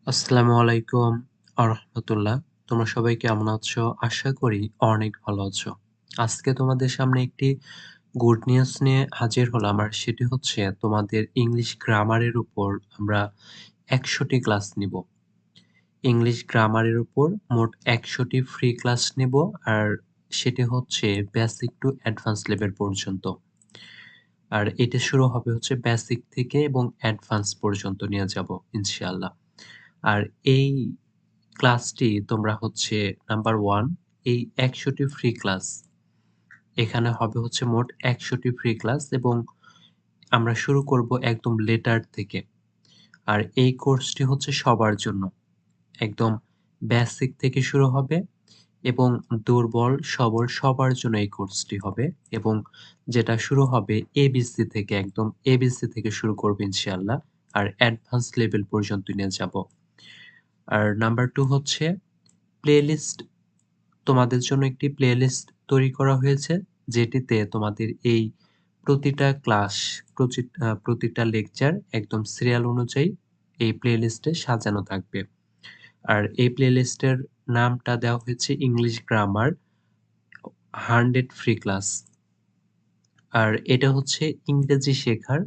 আসসালামু আলাইকুম রাহমাতুল্লাহ। তোমরা সবাই কেমন আছো? আশা করি অনেক ভালো আছো। আজকে তোমাদের সামনে একটি গুড নিউজ নিয়ে হাজির হলাম। আর সেটি হচ্ছে তোমাদের ইংলিশ গ্রামারের উপর আমরা ১০০ টি ক্লাস নিব। ইংলিশ গ্রামারের উপর মোট ১০০ টি ফ্রি ক্লাস নিব। আর সেটি হচ্ছে বেসিক টু অ্যাডভান্স লেভেল পর্যন্ত। আর এটা শুরু হবে হচ্ছে বেসিক থেকে এবং অ্যাডভান্স পর্যন্ত নিয়ে যাব ইনশাআল্লাহ। আর এই ক্লাসটি তোমরা হচ্ছে নাম্বার 1 এই ১০০ টি ফ্রি ক্লাস। এখানে হবে হচ্ছে মোট ১০০ টি ফ্রি ক্লাস এবং আমরা শুরু করব একদম লেটার থেকে। আর এই কোর্সটি হচ্ছে সবার জন্য। একদম বেসিক থেকে শুরু হবে এবং দুর্বল, সবল সবার জন্য এই কোর্সটি হবে এবং যেটা শুরু হবে এবিসি থেকে একদম এবিসি থেকে শুরু করব ইনশাআল্লাহ। আর অ্যাডভান্স লেভেল পর্যন্ত নিয়ে যাব। আর নাম্বার 2 হচ্ছে প্লেলিস্ট। তোমাদের জন্য একটি প্লেলিস্ট তৈরি করা হয়েছে, যেটিতে তোমাদের এই প্রতিটা ক্লাস, প্রতিটা লেকচার একদম সিরিয়াল অনুযায়ী এই প্লেলিস্টে সাজানো থাকবে। আর এই প্লেলিস্টের নামটা দেওয়া হয়েছে ইংলিশ গ্রামার 100 ফ্রি ক্লাস। আর এটা হচ্ছে ইংরেজি শেখার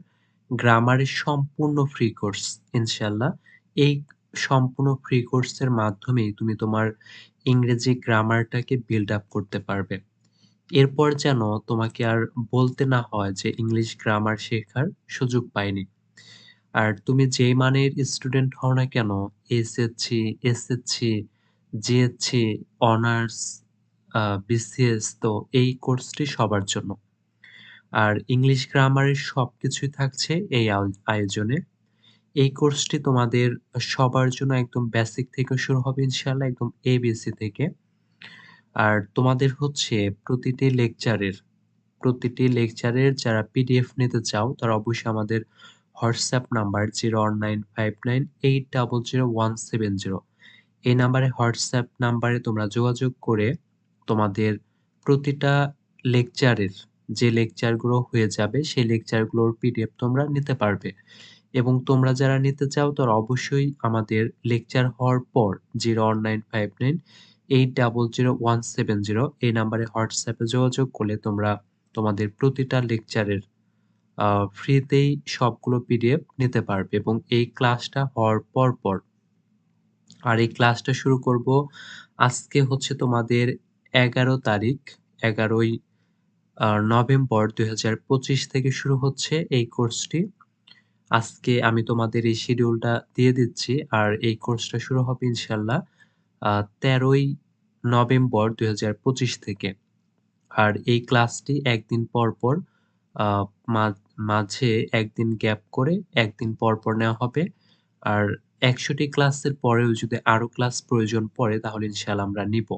গ্রামারের সম্পূর্ণ ফ্রি কোর্স ইনশাআল্লাহ। এই সম্পূর্ণ ফ্রি কোর্সের মাধ্যমেই তুমি তোমার ইংরেজি গ্রামারটাকে বিল্ড আপ করতে পারবে। এরপর যেন তোমাকে আর বলতে না হয় যে ইংলিশ গ্রামার শেখার সুযোগ পাইনি। আর তুমি যেই মানের স্টুডেন্ট হও না কেন, SSC, SSC, GSC, honours, BCS, তো এই কোর্সটি সবার জন্য। আর ইংলিশ গ্রামারের সবকিছুই থাকছে এই আয়োজনে। এই কোর্সটি তোমাদের সবার জন্য একদম বেসিক থেকে শুরু হবে ইনশাআল্লাহ, একদম এবিসি থেকে। আর তোমাদের হচ্ছে প্রতিটি লেকচারের যারা পিডিএফ নিতে চাও তারা অবশ্যই আমাদের হোয়াটসঅ্যাপ নাম্বার 01959800170 এই নাম্বারে হোয়াটসঅ্যাপ নাম্বারে তোমরা যোগাযোগ করে তোমাদের প্রতিটা লেকচারের যে লেকচারগুলো হয়ে যাবে সেই লেকচারগুলোর পিডিএফ তোমরা নিতে পারবে। এবং তোমরা যারা নিতে চাও তারা অবশ্যই আমাদের লেকচার হওয়ার পর 01959800170 এই নাম্বারে হোয়াটসঅ্যাপে যোগাযোগ করলে তোমরা তোমাদের প্রতিটা লেকচারের ফ্রিতেই সবগুলো পিডিএফ নিতে পারবে এবং এই ক্লাসটা হওয়ার পর। আর এই ক্লাসটা শুরু করব আজকে হচ্ছে তোমাদের ১১ তারিখ, ১১ই নভেম্বর ২০২৫ থেকে শুরু হচ্ছে এই কোর্সটি। আজকে আমি তোমাদের এই শিডিউলটা দিয়ে দিচ্ছি। আর এই কোর্সটা শুরু হবে ইনশাআল্লাহ ১৩ই নভেম্বর ২০২৫ থেকে। আর এই ক্লাসটি একদিন পর আ মা মাঝে একদিন গ্যাপ করে একদিন পর নেওয়া হবে। আর ১০০ টি ক্লাসের পরেও যদি আরো ক্লাস প্রয়োজন পড়ে তাহলে ইনশাআল্লাহ আমরা নিব।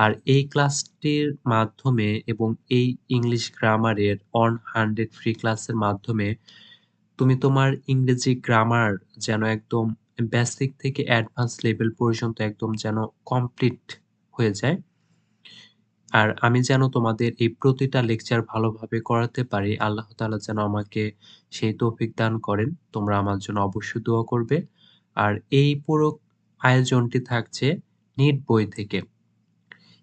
আর এই ক্লাসটির মাধ্যমে এবং এই ইংলিশ গ্রামারের অন 100 ফ্রি ক্লাসের মাধ্যমে তুমি তোমার ইংরেজি গ্রামার যেন একদম বেসিক থেকে অ্যাডভান্স লেভেল পর্যন্ত একদম যেন কমপ্লিট হয়ে যায়। আর আমি যেন তোমাদের এই প্রতিটা লেকচার ভালোভাবে করাতে পারি, আল্লাহ তাআলা যেন আমাকে সেই তৌফিক দান করেন। তোমরা আমার জন্য অবশ্যই দোয়া করবে। আর এই পুরো আয়োজনটি থাকছে নিট বই থেকে।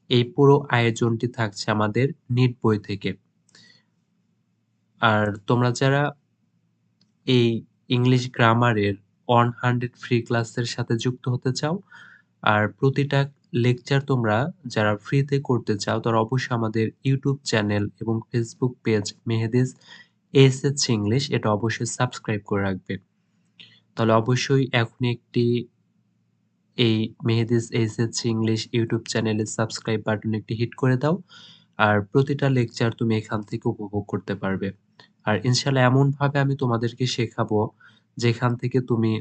এই পুরো আয়োজনটি থাকছে আমাদের নিট বই থেকে। আর তোমরা যারা এই ইংলিশ গ্রামারের 100 ফ্রি ক্লাসের সাথে যুক্ত হতে চাও, আর প্রতিটা লেকচার তোমরা যারা ফ্রিতে করতে চাও তারা অবশ্যই আমাদের ইউটিউব চ্যানেল এবং Facebook page Mehedi's ASH English এটা অবশ্যই সাবস্ক্রাইব করে রাখবে। তাহলে অবশ্যই এখনই একটি এই মেহেদিস এএসএইচ ইংলিশ ইউটিউব চ্যানেলের সাবস্ক্রাইব বাটনে একটি হিট করে দাও। আর প্রতিটা লেকচার তুমি এখান থেকে উপভোগ করতে পারবে। আর ইনশাআল্লাহ এমনভাবে আমি তোমাদেরকে শেখাবো যেখান থেকে তুমি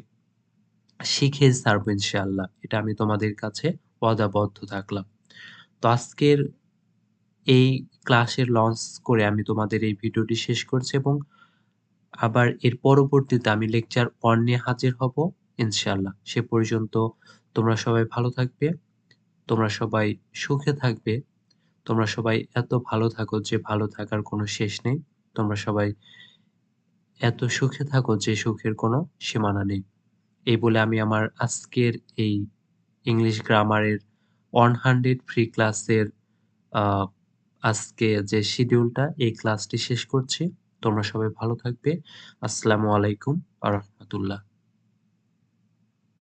শিখেই ছাড়বো ইনশাআল্লাহ। এটা আমি তোমাদের কাছে ওয়াদাবদ্ধ থাকলাম। তো আজকের এই ক্লাসের লঞ্চ করে আমি তোমাদের এই ভিডিওটি শেষ করছি এবং আবার এর পরবর্তীতে আমি লেকচার 1 নিয়ে হাজির হব ইনশাআল্লাহ। সে পর্যন্ত তোমরা সবাই ভালো থাকবে, তোমরা সবাই সুখে থাকবে, তোমরা সবাই এত ভালো থাকো যে ভালো থাকার কোনো শেষ নেই। তোমরা সবাই এত সুখে থাকো যে সুখের কোনো সীমানা নেই। এই বলে আমি আমার আজকের এই ইংলিশ গ্রামারের 100 ফ্রি ক্লাসের আ আজকে যে শিডিউলটা এই ক্লাসটি শেষ করছি। তোমরা সবাই ভালো থাকবে। আসসালামু আলাইকুম ওয়া রাহমাতুল্লাহ।